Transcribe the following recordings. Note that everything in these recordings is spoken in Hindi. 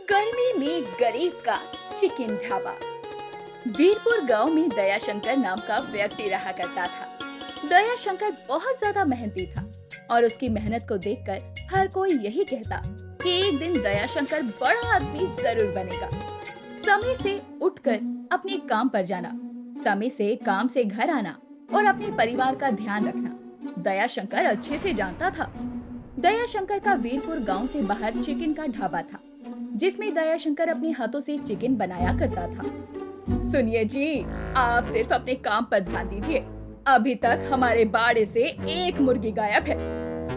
गर्मी में गरीब का चिकन ढाबा। वीरपुर गांव में दयाशंकर नाम का व्यक्ति रहा करता था। दयाशंकर बहुत ज्यादा मेहनती था और उसकी मेहनत को देखकर हर कोई यही कहता कि एक दिन दयाशंकर बड़ा आदमी जरूर बनेगा। समय से उठकर अपने काम पर जाना, समय से काम से घर आना और अपने परिवार का ध्यान रखना दयाशंकर अच्छे से जानता था। दयाशंकर का वीरपुर गांव से बाहर चिकन का ढाबा था, जिसमें दयाशंकर अपने हाथों से चिकन बनाया करता था। सुनिए जी, आप सिर्फ अपने काम पर ध्यान दीजिए। अभी तक हमारे बाड़े से एक मुर्गी गायब है।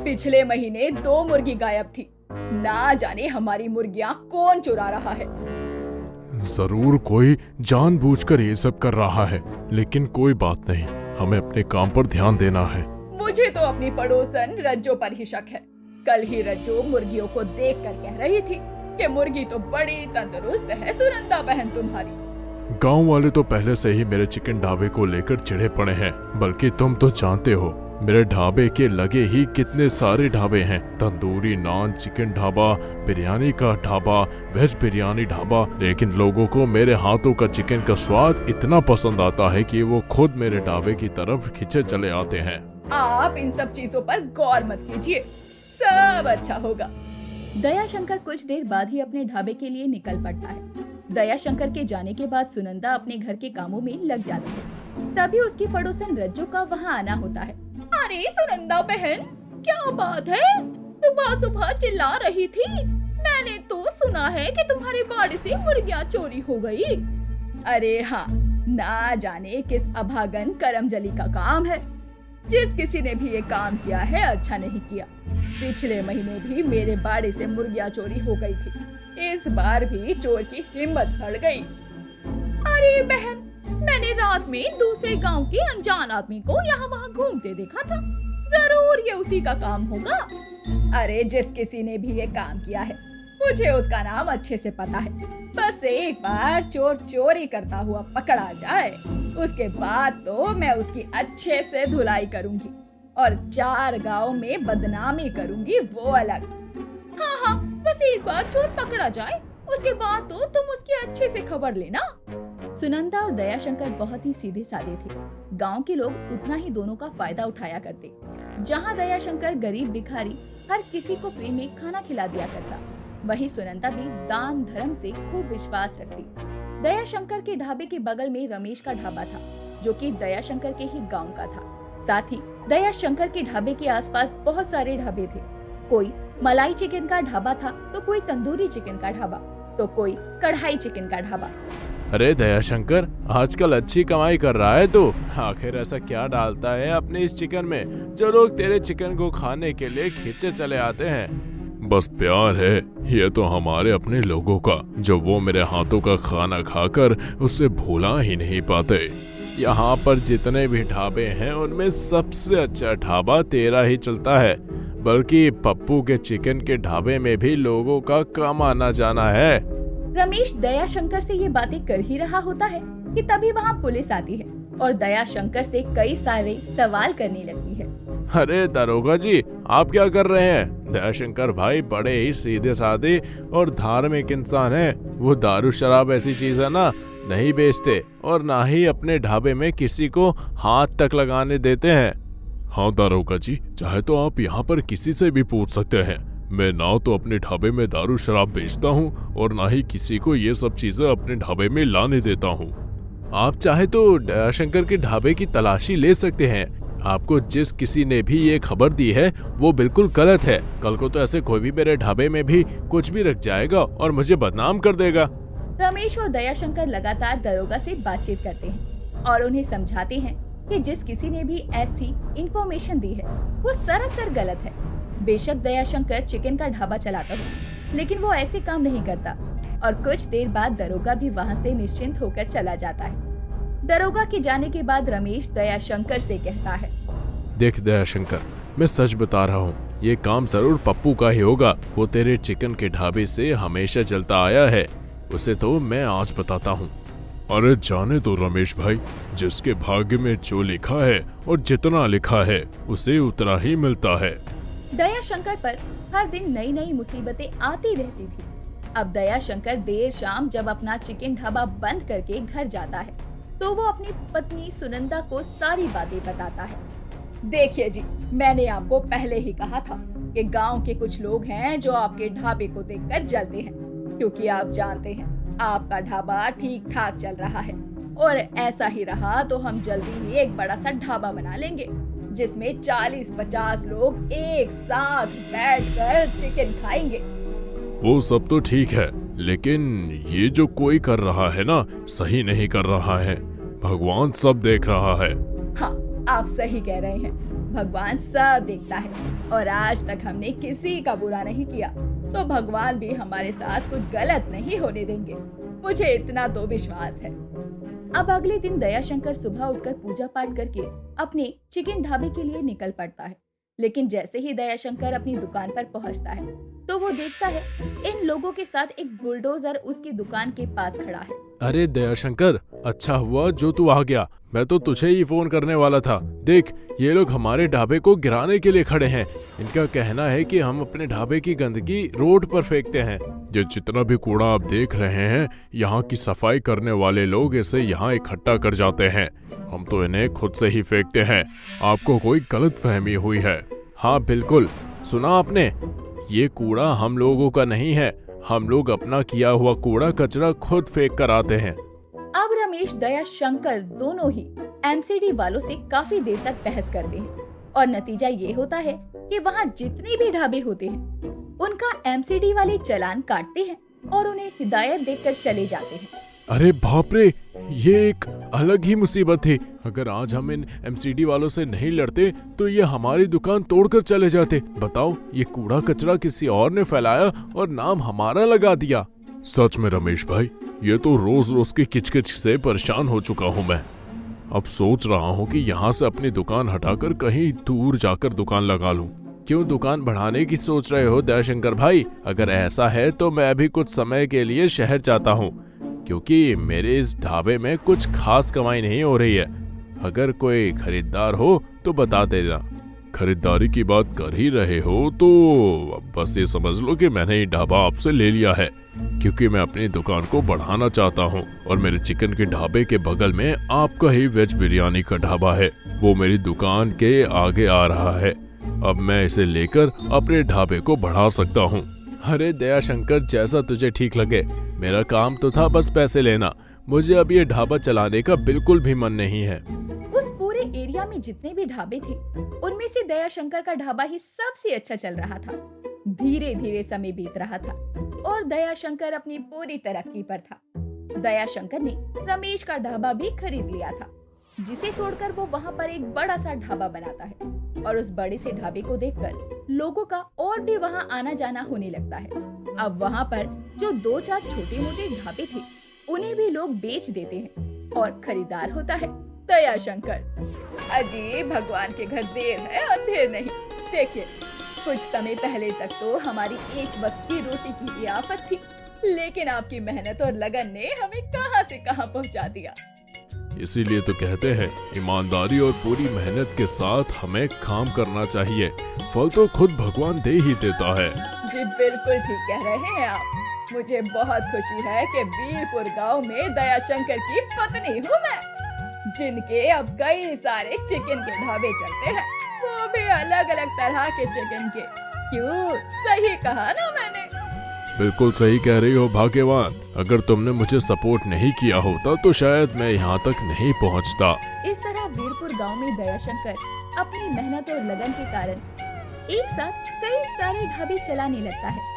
पिछले महीने 2 मुर्गी गायब थी। ना जाने हमारी मुर्गियां कौन चुरा रहा है। जरूर कोई जानबूझकर ये सब कर रहा है, लेकिन कोई बात नहीं, हमें अपने काम पर ध्यान देना है। मुझे तो अपनी पड़ोसन रज्जो पर ही शक है। कल ही रज्जो मुर्गियों को देखकर कह रही थी कि मुर्गी तो बड़ी तंदुरुस्त है सुनंदा बहन तुम्हारी। गांव वाले तो पहले से ही मेरे चिकन ढाबे को लेकर चिढ़े पड़े हैं, बल्कि तुम तो जानते हो मेरे ढाबे के लगे ही कितने सारे ढाबे हैं। तंदूरी नान चिकन ढाबा, बिरयानी का ढाबा, वेज बिरयानी ढाबा। लेकिन लोगों को मेरे हाथों का चिकन का स्वाद इतना पसंद आता है कि वो खुद मेरे ढाबे की तरफ खिंचे चले आते हैं। आप इन सब चीजों पर गौर मत कीजिए, सब अच्छा होगा। दयाशंकर कुछ देर बाद ही अपने ढाबे के लिए निकल पड़ता है। दयाशंकर के जाने के बाद सुनंदा अपने घर के कामों में लग जाती है। तभी उसकी पड़ोसन रज्जो का वहाँ आना होता है। अरे सुनंदा बहन, क्या बात है? सुबह सुबह चिल्ला रही थी। मैंने तो सुना है कि तुम्हारे बाड़े से मुर्गियाँ चोरी हो गई। अरे हाँ, ना जाने किस अभागन करमजली का काम है। जिस किसी ने भी ये काम किया है अच्छा नहीं किया। पिछले महीने भी मेरे बाड़े से मुर्गियाँ चोरी हो गई थी। इस बार भी चोर की हिम्मत बढ़ गई। अरे बहन, मैंने रात में दूसरे गांव के अनजान आदमी को यहाँ वहाँ घूमते देखा था। जरूर ये उसी का काम होगा। अरे जिस किसी ने भी ये काम किया है मुझे उसका नाम अच्छे से पता है। बस एक बार चोर चोरी करता हुआ पकड़ा जाए, उसके बाद तो मैं उसकी अच्छे से धुलाई करूंगी और 4 गांव में बदनामी करूंगी, वो अलग। हाँ, बस एक बार चोर पकड़ा जाए, उसके बाद तो तुम उसकी अच्छे से खबर लेना। सुनंदा और दयाशंकर बहुत ही सीधे साधे थे। गांव के लोग उतना ही दोनों का फायदा उठाया करते। जहां दयाशंकर गरीब भिखारी हर किसी को फ्री में खाना खिला दिया करता, वहीं सुनंदा भी दान धर्म से खूब विश्वास रखती। दयाशंकर के ढाबे के बगल में रमेश का ढाबा था, जो कि दयाशंकर के ही गांव का था। साथ ही दयाशंकर के ढाबे के आसपास बहुत सारे ढाबे थे। कोई मलाई चिकन का ढाबा था, तो कोई तंदूरी चिकन का ढाबा, तो कोई कढ़ाई चिकन का ढाबा। अरे दयाशंकर, आजकल अच्छी कमाई कर रहा है तू। आखिर ऐसा क्या डालता है अपने इस चिकन में जो लोग तेरे चिकन को खाने के लिए खींचे चले आते हैं? बस प्यार है, ये तो हमारे अपने लोगों का, जो वो मेरे हाथों का खाना खाकर उसे भूला ही नहीं पाते। यहाँ पर जितने भी ढाबे हैं उनमें सबसे अच्छा ढाबा तेरा ही चलता है, बल्कि पप्पू के चिकन के ढाबे में भी लोगों का कम आना जाना है। रमेश दयाशंकर से ये बातें कर ही रहा होता है कि तभी वहाँ पुलिस आती है और दयाशंकर से कई सारे सवाल करने लगती है। अरे दरोगा जी, आप क्या कर रहे हैं? दयाशंकर भाई बड़े ही सीधे साधे और धार्मिक इंसान हैं। वो दारू शराब ऐसी चीज है ना, नहीं बेचते और ना ही अपने ढाबे में किसी को हाथ तक लगाने देते हैं। हाँ दरोगा जी, चाहे तो आप यहाँ पर किसी से भी पूछ सकते हैं। मैं ना तो अपने ढाबे में दारू शराब बेचता हूँ और ना ही किसी को ये सब चीजें अपने ढाबे में लाने देता हूँ। आप चाहे तो दयाशंकर के ढाबे की तलाशी ले सकते हैं। आपको जिस किसी ने भी ये खबर दी है वो बिल्कुल गलत है। कल को तो ऐसे कोई भी मेरे ढाबे में भी कुछ भी रख जाएगा और मुझे बदनाम कर देगा। रमेश और दयाशंकर लगातार दरोगा से बातचीत करते हैं और उन्हें समझाते हैं कि जिस किसी ने भी ऐसी इंफॉर्मेशन दी है वो सरासर गलत है। बेशक दयाशंकर चिकन का ढाबा चलाता हो, लेकिन वो ऐसे काम नहीं करता। और कुछ देर बाद दरोगा भी वहाँ से निश्चिंत होकर चला जाता है। दरोगा के जाने के बाद रमेश दयाशंकर से कहता है, देख दयाशंकर, मैं सच बता रहा हूँ, ये काम जरूर पप्पू का ही होगा। वो तेरे चिकन के ढाबे से हमेशा चलता आया है, उसे तो मैं आज बताता हूँ। अरे जाने तो रमेश भाई, जिसके भाग्य में जो लिखा है और जितना लिखा है उसे उतना ही मिलता है। दयाशंकर पर हर दिन नई नई मुसीबतें आती रहती थी। अब दयाशंकर देर शाम जब अपना चिकन ढाबा बंद करके घर जाता है तो वो अपनी पत्नी सुनंदा को सारी बातें बताता है। देखिए जी, मैंने आपको पहले ही कहा था कि गांव के कुछ लोग हैं जो आपके ढाबे को देखकर जलते हैं, क्योंकि आप जानते हैं आपका ढाबा ठीक ठाक चल रहा है और ऐसा ही रहा तो हम जल्दी ही एक बड़ा सा ढाबा बना लेंगे जिसमें 40-50 लोग एक साथ बैठकर चिकन खाएंगे। वो सब तो ठीक है, लेकिन ये जो कोई कर रहा है ना, सही नहीं कर रहा है। भगवान सब देख रहा है। हाँ, आप सही कह रहे हैं, भगवान सब देखता है और आज तक हमने किसी का बुरा नहीं किया तो भगवान भी हमारे साथ कुछ गलत नहीं होने देंगे, मुझे इतना तो विश्वास है। अब अगले दिन दयाशंकर सुबह उठकर पूजा पाठ करके अपने चिकन ढाबे के लिए निकल पड़ता है। लेकिन जैसे ही दयाशंकर अपनी दुकान पर पहुंचता है तो वो देखता है इन लोगों के साथ एक बुलडोजर उसकी दुकान के पास खड़ा है। अरे दयाशंकर, अच्छा हुआ जो तू आ गया, मैं तो तुझे ही फोन करने वाला था। देख, ये लोग हमारे ढाबे को गिराने के लिए खड़े हैं। इनका कहना है कि हम अपने ढाबे की गंदगी रोड पर फेंकते हैं। ये जितना भी कूड़ा आप देख रहे हैं, यहाँ की सफाई करने वाले लोग इसे यहाँ इकट्ठा कर जाते हैं। हम तो इन्हें खुद से ही फेंकते हैं। आपको कोई गलतफहमी हुई है। हाँ बिल्कुल, सुना आपने, ये कूड़ा हम लोगों का नहीं है। हम लोग अपना किया हुआ कूड़ा कचरा खुद फेंक कर आते हैं। अब रमेश दयाशंकर दोनों ही एमसीडी वालों से काफी देर तक बहस करते हैं और नतीजा ये होता है कि वहाँ जितने भी ढाबे होते हैं उनका एमसीडी वाले चालान काटते हैं और उन्हें हिदायत देकर चले जाते हैं। अरे बाप रे, ये एक अलग ही मुसीबत थी। अगर आज हम इन एमसीडी वालों से नहीं लड़ते तो ये हमारी दुकान तोड़कर चले जाते। बताओ, ये कूड़ा कचरा किसी और ने फैलाया और नाम हमारा लगा दिया। सच में रमेश भाई, ये तो रोज रोज की किचकिच से परेशान हो चुका हूँ मैं। अब सोच रहा हूँ कि यहाँ से अपनी दुकान हटाकर कहीं दूर जाकर दुकान लगा लूं। क्यों दुकान बढ़ाने की सोच रहे हो दयाशंकर भाई? अगर ऐसा है तो मैं अभी कुछ समय के लिए शहर जाता हूँ, क्योंकि मेरे इस ढाबे में कुछ खास कमाई नहीं हो रही है। अगर कोई खरीदार हो तो बता देना। खरीदारी की बात कर ही रहे हो तो बस ये समझ लो कि मैंने ये ढाबा आपसे ले लिया है, क्योंकि मैं अपनी दुकान को बढ़ाना चाहता हूँ और मेरे चिकन के ढाबे के बगल में आपका ही वेज बिरयानी का ढाबा है, वो मेरी दुकान के आगे आ रहा है। अब मैं इसे लेकर अपने ढाबे को बढ़ा सकता हूँ। अरे दयाशंकर, जैसा तुझे ठीक लगे। मेरा काम तो था बस पैसे लेना। मुझे अब ये ढाबा चलाने का बिल्कुल भी मन नहीं है। उस पूरे एरिया में जितने भी ढाबे थे उनमें से दयाशंकर का ढाबा ही सबसे अच्छा चल रहा था। धीरे धीरे समय बीत रहा था और दयाशंकर अपनी पूरी तरक्की पर था। दयाशंकर ने रमेश का ढाबा भी खरीद लिया था, जिसे तोड़कर वो वहाँ पर एक बड़ा सा ढाबा बनाता है और उस बड़े से ढाबे को देखकर लोगों का और भी वहाँ आना जाना होने लगता है। अब वहाँ पर जो 2-4 छोटे मोटे ढाबे थे उन्हें भी लोग बेच देते हैं और खरीदार होता है दयाशंकर। अजीब, भगवान के घर देर है और देर नहीं। देखिए, कुछ समय पहले तक तो हमारी एक वक्त की रोटी की भी आफत थी, लेकिन आपकी मेहनत और लगन ने हमें कहां से कहां पहुंचा दिया। इसीलिए तो कहते हैं, ईमानदारी और पूरी मेहनत के साथ हमें काम करना चाहिए। फल तो खुद भगवान दे ही देता है। जी बिल्कुल ठीक कह रहे हैं आप। मुझे बहुत खुशी है कि वीरपुर गांव में दयाशंकर की पत्नी हूँ मैं, जिनके अब कई सारे चिकन के ढाबे चलते हैं, वो भी अलग अलग तरह के चिकन के। क्यों, सही कहा ना मैंने? बिल्कुल सही कह रही हो भाग्यवान। अगर तुमने मुझे सपोर्ट नहीं किया होता तो शायद मैं यहाँ तक नहीं पहुँचता। इस तरह वीरपुर गांव में दयाशंकर अपनी मेहनत और लगन के कारण एक साथ कई सारे ढाबे चलाने लगता है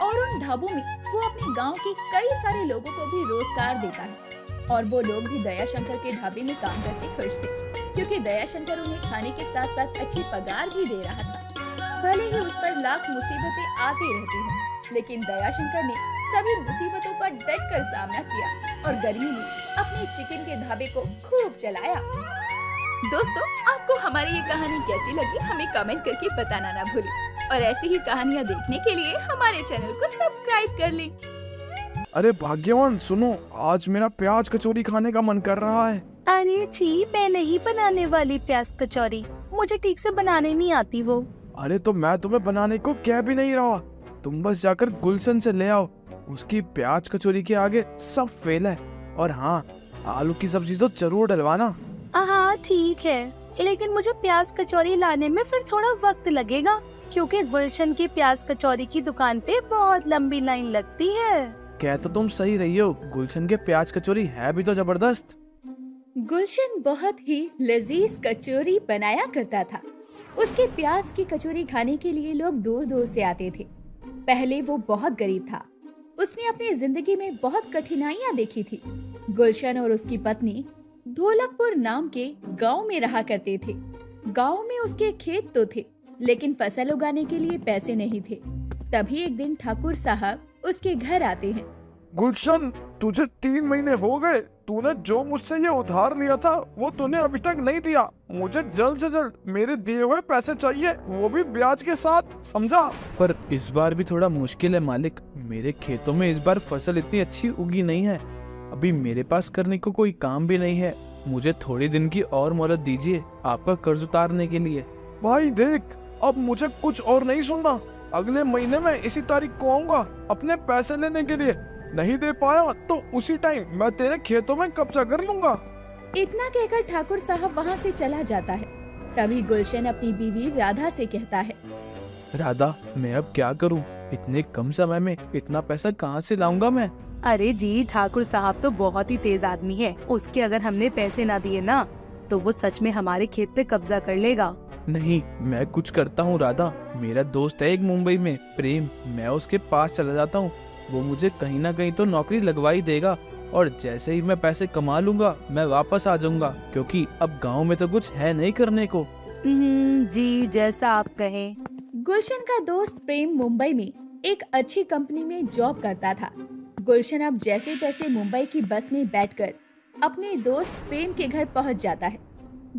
और उन ढाबों में वो अपने गांव के कई सारे लोगों को भी रोजगार देता है और वो लोग भी दयाशंकर के ढाबे में काम करके खुश थे, क्योंकि दयाशंकर उन्हें खाने के साथ साथ अच्छी पगार भी दे रहा था। भले ही उस पर लाख मुसीबतें आती रहती हैं, लेकिन दयाशंकर ने सभी मुसीबतों का डट कर सामना किया और गर्मी में अपने चिकन के ढाबे को खूब चलाया। दोस्तों, आपको हमारी ये कहानी कैसी लगी हमें कमेंट करके बताना ना भूलें और ऐसी ही कहानियाँ देखने के लिए हमारे चैनल को सब्सक्राइब कर लें। अरे भाग्यवान, सुनो, आज मेरा प्याज कचौरी खाने का मन कर रहा है। अरे जी, मैं नहीं बनाने वाली प्याज कचौरी, मुझे ठीक से बनाने नहीं आती वो। अरे तो मैं तुम्हें बनाने को कह भी नहीं रहा, तुम बस जाकर गुलशन से ले आओ, उसकी प्याज कचौरी के आगे सब फेल है। और हाँ, आलू की सब्जी तो जरूर डलवाना। हाँ ठीक है, लेकिन मुझे प्याज कचौरी लाने में फिर थोड़ा वक्त लगेगा, क्योंकि गुलशन की प्याज कचौरी की दुकान पे बहुत लंबी लाइन लगती है। कह तो तुम सही रही हो, गुलशन के प्याज कचौरी है भी तो जबरदस्त। गुलशन बहुत ही लजीज कचौरी बनाया करता था। उसके प्याज की कचौरी खाने के लिए लोग दूर दूर से आते थे। पहले वो बहुत गरीब था। उसने अपनी जिंदगी में बहुत कठिनाइयां देखी थी। गुलशन और उसकी पत्नी ढोलकपुर नाम के गांव में रहा करते थे। गांव में उसके खेत तो थे, लेकिन फसल उगाने के लिए पैसे नहीं थे। तभी एक दिन ठाकुर साहब उसके घर आते हैं। गुलशन, तुझे 3 महीने हो गए। तूने जो मुझसे ये उधार लिया था वो तूने अभी तक नहीं दिया। मुझे जल्द से जल्द मेरे दिए हुए पैसे चाहिए, वो भी ब्याज के साथ, समझा? पर इस बार भी थोड़ा मुश्किल है मालिक। मेरे खेतों में इस बार फसल इतनी अच्छी उगी नहीं है। अभी मेरे पास करने को कोई काम भी नहीं है। मुझे थोड़े दिन की और मोहलत दीजिए आपका कर्ज उतारने के लिए। भाई देख, अब मुझे कुछ और नहीं सुनना। अगले महीने में इसी तारीख को आऊंगा अपने पैसे लेने के लिए। नहीं दे पाया तो उसी टाइम मैं तेरे खेतों में कब्जा कर लूंगा। इतना कहकर ठाकुर साहब वहाँ से चला जाता है। तभी गुलशन अपनी बीवी राधा से कहता है, राधा, मैं अब क्या करूं? इतने कम समय में इतना पैसा कहां से लाऊंगा मैं? अरे जी, ठाकुर साहब तो बहुत ही तेज आदमी है। उसके अगर हमने पैसे ना दिए ना, तो वो सच में हमारे खेत पे कब्जा कर लेगा। नहीं, मैं कुछ करता हूँ राधा। मेरा दोस्त है एक मुंबई में, प्रेम। मैं उसके पास चला जाता हूँ। वो मुझे कहीं ना कहीं तो नौकरी लगवा ही देगा। और जैसे ही मैं पैसे कमा लूंगा मैं वापस आ जाऊंगा, क्योंकि अब गांव में तो कुछ है नहीं करने को। जी, जैसा आप कहें। गुलशन का दोस्त प्रेम मुंबई में एक अच्छी कंपनी में जॉब करता था। गुलशन अब जैसे तैसे मुंबई की बस में बैठकर अपने दोस्त प्रेम के घर पहुंच जाता है,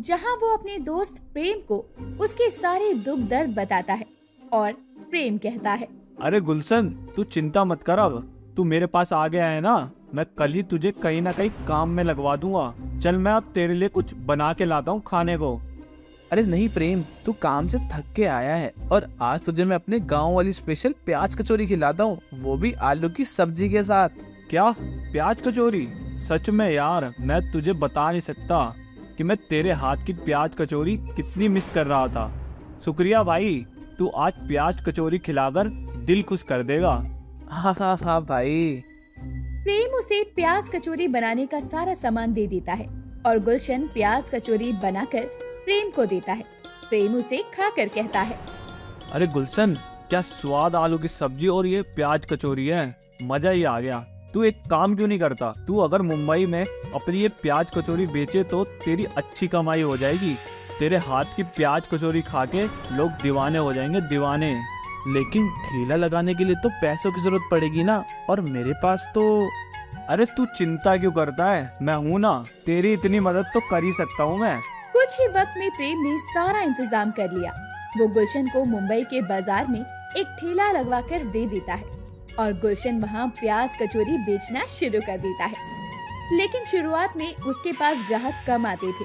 जहां वो अपने दोस्त प्रेम को उसके सारे दुख दर्द बताता है। और प्रेम कहता है, अरे गुलशन, तू चिंता मत कर। अब तू मेरे पास आ गया है ना, मैं कल ही तुझे कहीं ना कहीं काम में लगवा दूंगा। चल, मैं अब तेरे लिए कुछ बना के लाता हूँ खाने को। अरे नहीं प्रेम, तू काम से थक के आया है और आज तुझे मैं अपने गांव वाली स्पेशल प्याज कचौरी खिलाता हूँ, वो भी आलू की सब्जी के साथ। क्या प्याज कचौरी? सच में यार, मैं तुझे बता नहीं सकता कि मैं तेरे हाथ की प्याज कचौरी कितनी मिस कर रहा था। शुक्रिया भाई, तू आज प्याज कचौरी खिलाकर दिल खुश कर देगा। हाँ भाई। प्रेम उसे प्याज कचौरी बनाने का सारा सामान दे देता है और गुलशन प्याज कचौरी बनाकर प्रेम को देता है। प्रेम उसे खाकर कहता है, अरे गुलशन, क्या स्वाद आलू की सब्जी और ये प्याज कचौरी है, मजा ही आ गया। तू एक काम क्यों नहीं करता? तू अगर मुंबई में अपनी ये प्याज कचौरी बेचे तो तेरी अच्छी कमाई हो जाएगी। तेरे हाथ की प्याज कचौरी खा के लोग दीवाने हो जाएंगे, दीवाने। लेकिन ठेला लगाने के लिए तो पैसों की जरूरत पड़ेगी ना, और मेरे पास तो। अरे तू चिंता क्यों करता है, मैं हूँ ना, तेरी इतनी मदद तो कर ही सकता हूँ मैं। कुछ ही वक्त में प्रेम ने सारा इंतजाम कर लिया। वो गुलशन को मुंबई के बाजार में एक ठेला लगवा कर दे देता है और गुलशन वहाँ प्याज कचौरी बेचना शुरू कर देता है। लेकिन शुरुआत में उसके पास ग्राहक कम आते थे,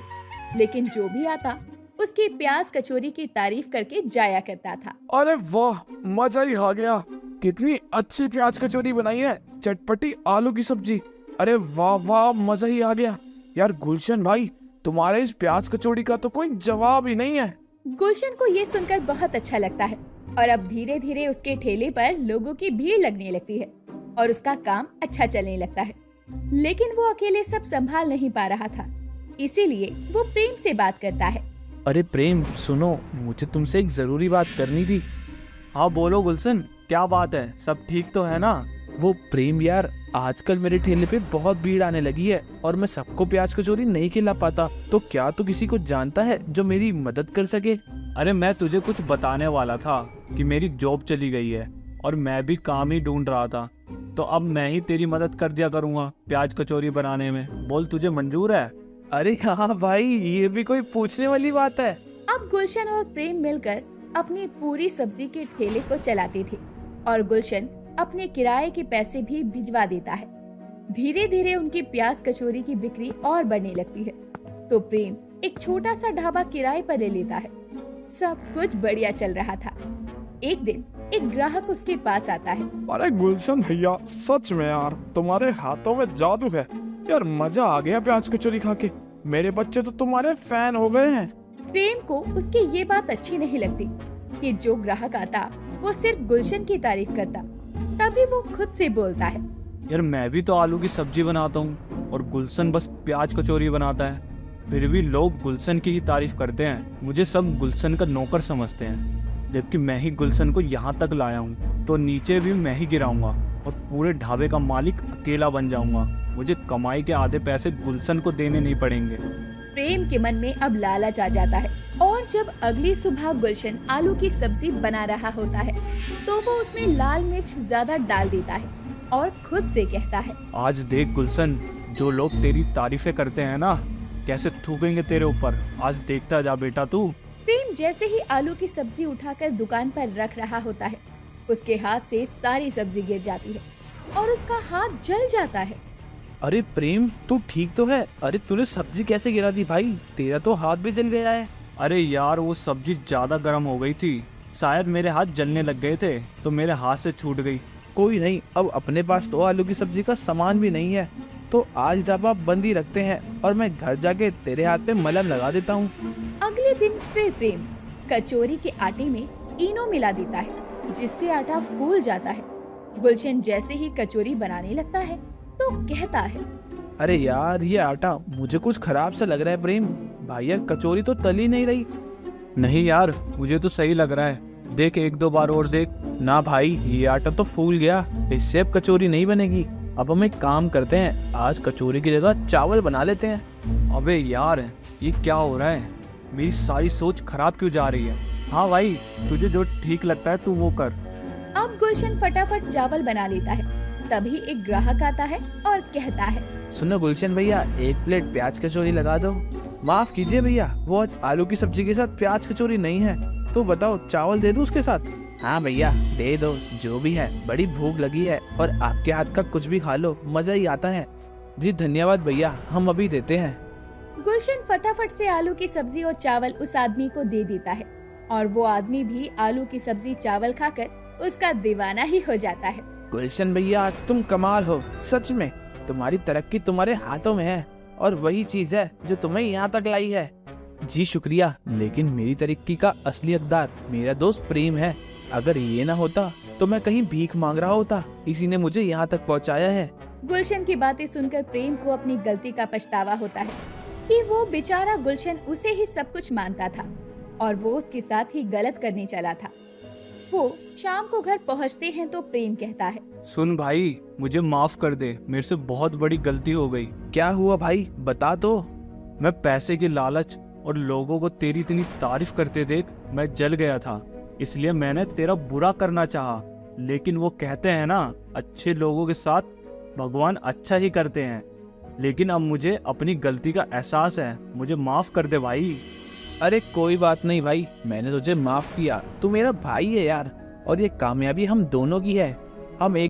लेकिन जो भी आता उसकी प्याज कचौरी की तारीफ करके जाया करता था। अरे वाह, मजा ही आ गया। कितनी अच्छी प्याज कचौरी बनाई है, चटपटी आलू की सब्जी। अरे वाह वाह, मजा ही आ गया। यार गुलशन भाई, तुम्हारे इस प्याज कचौड़ी का तो कोई जवाब ही नहीं है। गुलशन को ये सुनकर बहुत अच्छा लगता है और अब धीरे धीरे उसके ठेले पर लोगों की भीड़ लगने लगती है और उसका काम अच्छा चलने लगता है। लेकिन वो अकेले सब संभाल नहीं पा रहा था, इसीलिए वो प्रेम से बात करता है। अरे प्रेम सुनो, मुझे तुमसे एक जरूरी बात करनी थी। हाँ बोलो गुलशन, क्या बात है? सब ठीक तो है ना? वो प्रेम यार, आजकल मेरे ठेले पे बहुत भीड़ आने लगी है और मैं सबको प्याज कचौरी नहीं खिला पाता। तो क्या तू किसी को जानता है जो मेरी मदद कर सके? अरे मैं तुझे कुछ बताने वाला था कि मेरी जॉब चली गई है और मैं भी काम ही ढूंढ रहा था, तो अब मैं ही तेरी मदद कर दिया करूँगा प्याज कचौरी बनाने में। बोल, तुझे मंजूर है? अरे हाँ भाई, ये भी कोई पूछने वाली बात है। अब गुलशन और प्रेम मिलकर अपनी पूरी सब्जी के ठेले को चलाते थे और गुलशन अपने किराए के पैसे भी भिजवा देता है। धीरे धीरे उनकी प्याज कचौरी की बिक्री और बढ़ने लगती है, तो प्रेम एक छोटा सा ढाबा किराए पर ले लेता है। सब कुछ बढ़िया चल रहा था। एक दिन एक ग्राहक उसके पास आता है। अरे गुलशन भैया, सच में यार तुम्हारे हाथों में जादू है यार। मजा आ गया प्याज कचौरी खा के। मेरे बच्चे तो तुम्हारे फैन हो गए हैं। प्रेम को उसकी ये बात अच्छी नहीं लगती कि जो ग्राहक आता वो सिर्फ गुलशन की तारीफ करता। तभी वो खुद से बोलता है, यार मैं भी तो आलू की सब्जी बनाता हूँ और गुलशन बस प्याज कचौरी बनाता है, फिर भी लोग गुलशन की ही तारीफ करते हैं। मुझे सब गुलशन का नौकर समझते हैं, जबकि मैं ही गुलशन को यहाँ तक लाया हूँ। तो नीचे भी मैं ही गिराऊंगा और पूरे ढाबे का मालिक अकेला बन जाऊंगा। मुझे कमाई के आधे पैसे गुलशन को देने नहीं पड़ेंगे। प्रेम के मन में अब लालच आ जाता है और जब अगली सुबह गुलशन आलू की सब्जी बना रहा होता है तो वो उसमें लाल मिर्च ज्यादा डाल देता है और खुद से कहता है, आज देख गुलशन, जो लोग तेरी तारीफें करते हैं ना, कैसे थूकेंगे तेरे ऊपर। आज देखता जा बेटा तू। प्रेम जैसे ही आलू की सब्जी उठाकर दुकान पर रख रहा होता है, उसके हाथ से सारी सब्जी गिर जाती है और उसका हाथ जल जाता है। अरे प्रेम, तू ठीक तो है? अरे तूने सब्जी कैसे गिरा दी भाई? तेरा तो हाथ भी जल गया है। अरे यार वो सब्जी ज्यादा गर्म हो गई थी, शायद मेरे हाथ जलने लग गए थे तो मेरे हाथ से छूट गई। कोई नहीं, अब अपने पास तो आलू की सब्जी का सामान भी नहीं है, तो आज ढाबा बंद ही रखते हैं और मैं घर जाके तेरे हाथ पे मलहम लगा देता हूँ। अगले दिन फिर प्रेम कचौरी के आटे में इनो मिला देता है, जिससे आटा फूल जाता है। गुलशन जैसे ही कचौरी बनाने लगता है तो कहता है, अरे यार ये आटा मुझे कुछ खराब सा लग रहा है प्रेम। भाई यार कचौरी तो तली नहीं रही। नहीं यार, मुझे तो सही लग रहा है, देख एक दो बार और देख। ना भाई, ये आटा तो फूल गया, इससे अब कचौरी नहीं बनेगी। अब हम एक काम करते हैं, आज कचौरी की जगह चावल बना लेते हैं। अबे यार ये क्या हो रहा है? मेरी सारी सोच खराब क्यों जा रही है? हाँ भाई, तुझे जो ठीक लगता है तू वो कर। अब गुलशन फटाफट चावल बना लेता है। तभी एक ग्राहक आता है और कहता है, सुनो गुलशन भैया, एक प्लेट प्याज कचौरी लगा दो। माफ कीजिए भैया, वो आज आलू की सब्जी के साथ प्याज कचौरी नहीं है, तो बताओ चावल दे दूं उसके साथ? हाँ भैया दे दो, जो भी है, बड़ी भूख लगी है और आपके हाथ का कुछ भी खा लो, मजा ही आता है। जी धन्यवाद भैया, हम अभी देते हैं। गुलशन फटाफट से आलू की सब्जी और चावल उस आदमी को दे देता है और वो आदमी भी आलू की सब्जी चावल खाकर उसका दीवाना ही हो जाता है। गुलशन भैया तुम कमाल हो, सच में तुम्हारी तरक्की तुम्हारे हाथों में है और वही चीज है जो तुम्हें यहाँ तक लाई है। जी शुक्रिया, लेकिन मेरी तरक्की का असली हकदार मेरा दोस्त प्रेम है। अगर ये ना होता तो मैं कहीं भीख मांग रहा होता, इसी ने मुझे यहाँ तक पहुँचाया है। गुलशन की बातें सुनकर प्रेम को अपनी गलती का पछतावा होता है कि वो बेचारा गुलशन उसे ही सब कुछ मानता था और वो उसके साथ ही गलत करने चला था। वो शाम को घर पहुंचते हैं तो प्रेम कहता है, सुन भाई, मुझे माफ कर दे, मेरे से बहुत बड़ी गलती हो गई। क्या हुआ भाई, बता तो। मैं पैसे की लालच और लोगों को तेरी इतनी तारीफ करते देख मैं जल गया था, इसलिए मैंने तेरा बुरा करना चाहा। लेकिन वो कहते हैं ना, अच्छे लोगों के साथ भगवान अच्छा ही करते हैं। लेकिन अब मुझे अपनी गलती का एहसास है, मुझे माफ कर दे भाई। अरे कोई बात नहीं भाई, मैंने तुझे माफ किया, तू मेरा भाई है यार, और ये कामयाबी हम दोनों की है। हम एक